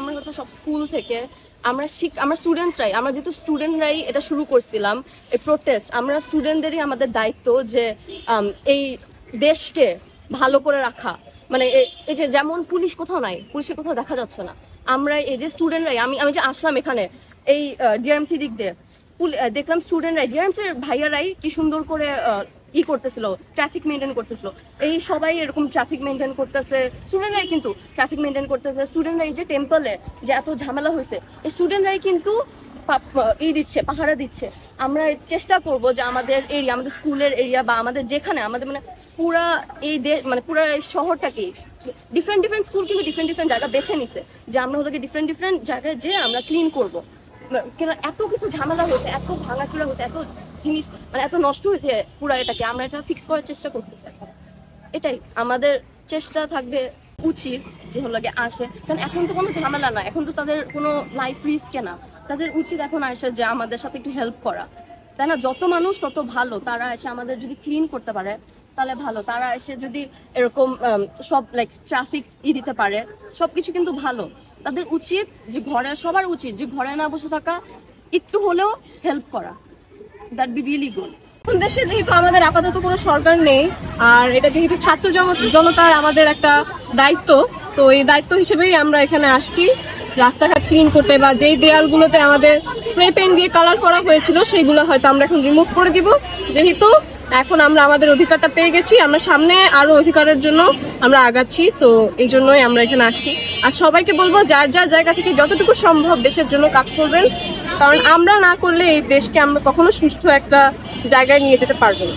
আমরা হচ্ছে সব স্কুল থেকে আমরা স্টুডেন্টসরাই, আমরা যেহেতু স্টুডেন্টরাই এটা শুরু করছিলাম এই প্রোটেস্ট, আমরা স্টুডেন্টদেরই আমাদের দায়িত্ব যে এই দেশকে ভালো করে রাখা। মানে এই যে যেমন পুলিশ কোথাও নাই, পুলিশকে কোথাও দেখা যাচ্ছে না, আমরা এই যে স্টুডেন্টরাই, আমি যে আসলাম এখানে এই ডিআরএমসি দিক দিয়ে দেখলাম স্টুডেন্টরাই, ডিআরএমসির ভাইয়ারাই কি সুন্দর করে করতেছিল, ট্রাফিক মেনটেন করতেছিল। এই সবাই এরকম ট্রাফিক মেনটেন করতেছে, স্টুডেন্টরাই কিন্তু ট্রাফিক মেনটেন করতেছে। স্টুডেন্টরাই যে টেম্পলে যে এত ঝামেলা হয়েছে, এই স্টুডেন্টরাই কিন্তু দিচ্ছে, পাহারা দিচ্ছে। আমরা চেষ্টা করব যে আমাদের এরিয়া, আমাদের স্কুলের এরিয়া বা আমাদের যেখানে আমাদের মানে পুরা এই মানে পুরা এই শহরটাকে ডিফারেন্ট স্কুল কিন্তু ডিফারেন্ট জায়গা বেছে নিছে যে আমরা হলো ডিফারেন্ট জায়গায় যে আমরা ক্লিন করব। কেন এত কিছু ঝামেলা হয়েছে, এত ভাঙাচুরা হয়েছে, এত জিনিস মানে এত নষ্ট হয়েছে পুরা এটাকে, আমরা এটা ফিক্স করার চেষ্টা করতেছি। এটাই আমাদের চেষ্টা থাকবে উচিত যে হলো আসে, কারণ এখন তো কোনো ঝামেলা না, এখন তো তাদের কোনো লাইফ রিস্ক না, তাদের উচিত এখন আসে যে আমাদের সাথে একটু হেল্প করা, তাই না? যত মানুষ তত ভালো, তারা এসে আমাদের যদি ক্লিন করতে পারে তাহলে ভালো, তারা এসে যদি এরকম সব ট্রাফিক দিতে পারে, সবকিছু কিন্তু ভালো। তাদের উচিত যে সবার উচিত যে ঘরে না বসে থাকা, একটু হলেও হেল্প করা, দ্যাট বি রিয়েলি গুড। দেশে যেহেতু আমাদের আপাতত কোনো সরকার নেই, আর এটা যেহেতু ছাত্র জনতার আমাদের একটা দায়িত্ব, তো এই দায়িত্ব হিসেবেই আমরা এখানে আসছি রাস্তাঘাট ক্লিন করতে, বা যেই দেয়ালগুলোতে আমাদের স্প্রে পেন দিয়ে কালার করা হয়েছিল সেগুলো হয়তো আমরা এখন রিমুভ করে দিব, যেহেতু এখন আমরা আমাদের অধিকারটা পেয়ে গেছি। আমরা সামনে আরো অধিকারের জন্য আমরা আগাচ্ছি, সো এই জন্যই আমরা এখানে আসছি। আর সবাইকে বলবো যার যার জায়গা থেকে যতটুকু সম্ভব দেশের জন্য কাজ করবেন, কারণ আমরা না করলে এই দেশকে আমরা কখনো সুষ্ঠু একটা জায়গায় নিয়ে যেতে পারবো না।